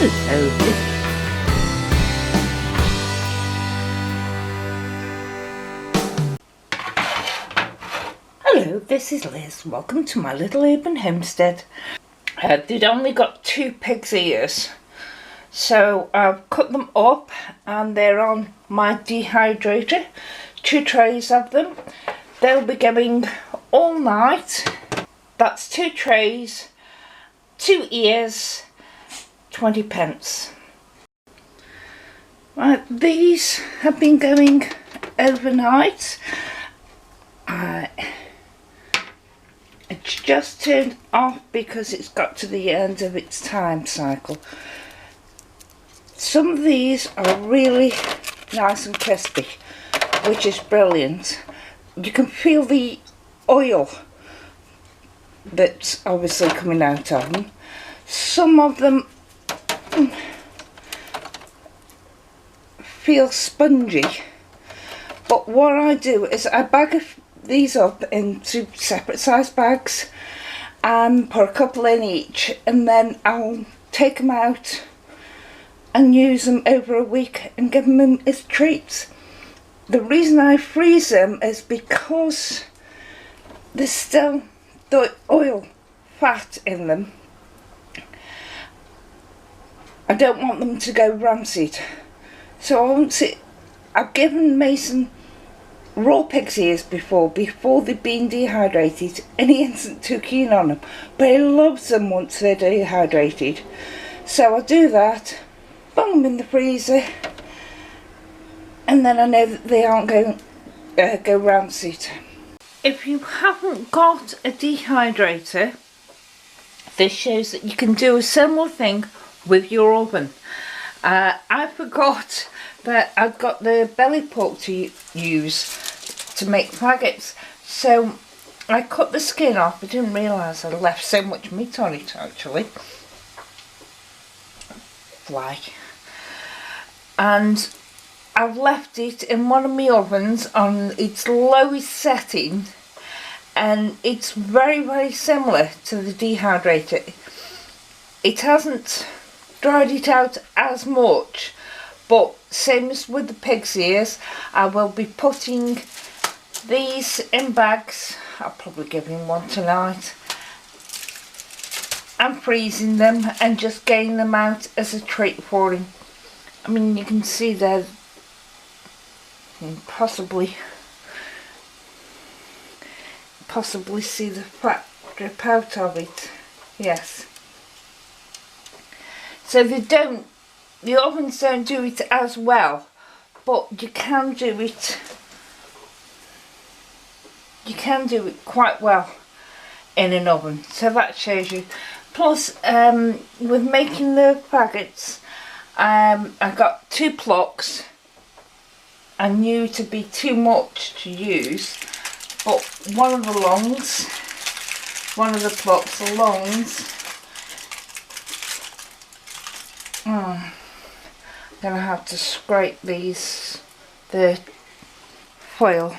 Hello. Hello, this is Liz. Welcome to my little urban homestead. They'd only got 2 pig's ears, so I've cut them up and they're on my dehydrator. 2 trays of them. They'll be going all night. That's 2 trays, 2 ears, 20p. Right, these have been going overnight. It's just turned off because it's got to the end of its time cycle. Some of these are really nice and crispy, which is brilliant. You can feel the oil that's obviously coming out of them. Some of them feel spongy, but what I do is I bag these up into separate size bags and put a couple in each, and then I'll take them out and use them over a week and give them as treats. The reason I freeze them is because there's still the oil fat in them. I don't want them to go rancid, so I've given Mason raw pig's ears before they've been dehydrated, and he isn't too keen on them, but he loves them once they're dehydrated. So I do that, bung them in the freezer, and then I know that they aren't going to go rancid. If you haven't got a dehydrator, this shows that you can do a similar thing with your oven. I forgot that I've got the belly pork to use to make faggots, so I cut the skin off. I didn't realise I left so much meat on it actually. Fly. And I've left it in one of my ovens on its lowest setting, and it's very, very similar to the dehydrator. It hasn't dried it out as much, but same as with the pig's ears, I will be putting these in bags. I'll probably give him one tonight, and freezing them and just getting them out as a treat for him. I mean, you can see there, possibly see the fat drip out of it. Yes. So the ovens don't do it as well, but you can do it quite well in an oven, so that shows you. Plus, with making the faggots, I got 2 blocks. I knew to be too much to use, but one of the longs, I'm going to have to scrape the foil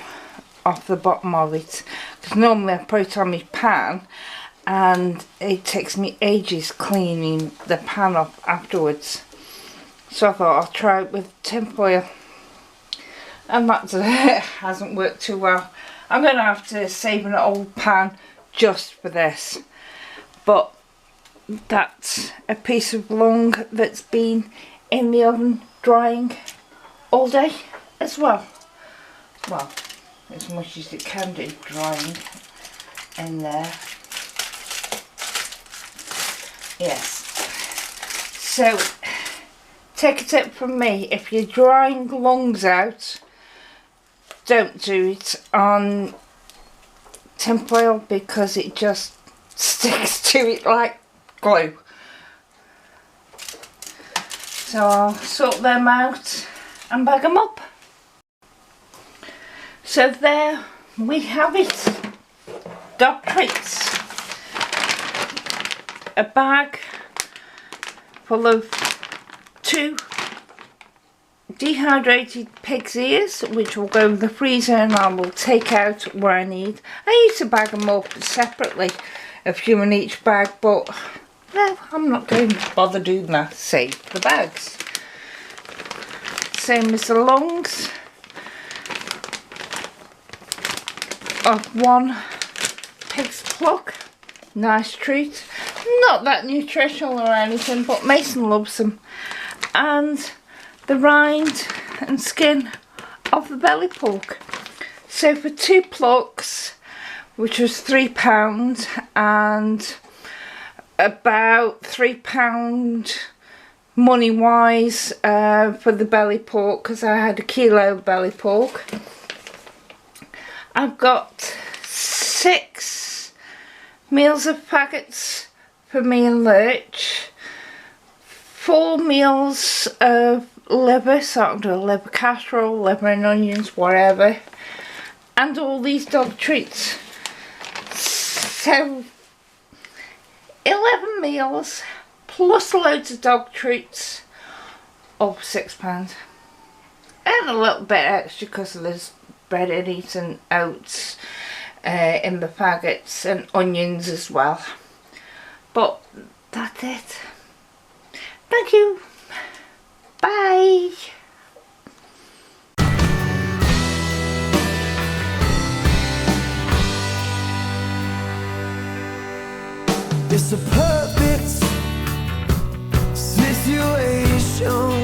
off the bottom of it, because normally I put it on my pan and it takes me ages cleaning the pan off afterwards. So I thought I'll try it with tin foil, and that hasn't worked too well. I'm going to have to save an old pan just for this, but that's a piece of long that's been in the oven drying all day as well. Well, as much as it can do drying in there. Yes. So, take a tip from me: if you're drying longs out, don't do it on tin foil, because it just sticks to it like glue. So I'll sort them out and bag them up. So there we have it, dog treats. A bag full of 2 dehydrated pig's ears, which will go in the freezer and I will take out where I need. I used to bag them up separately, a few in each bag, but No, I'm not going to bother doing that. Save the bags. Same as the lungs of 1 pig's pluck. Nice treat. Not that nutritional or anything, but Mason loves them. And the rind and skin of the belly pork. So for 2 plucks, which was £3, and about £3 money wise for the belly pork, because I had a kilo of belly pork. I've got 6 meals of packets for me and Lurch, 4 meals of liver, so I can do a liver casserole, liver and onions, whatever, and all these dog treats. So 11 meals plus loads of dog treats, over £6, and a little bit extra because there's bread and eats and oats in the faggots and onions as well. But that's it. Thank you. Bye. It's a perfect situation.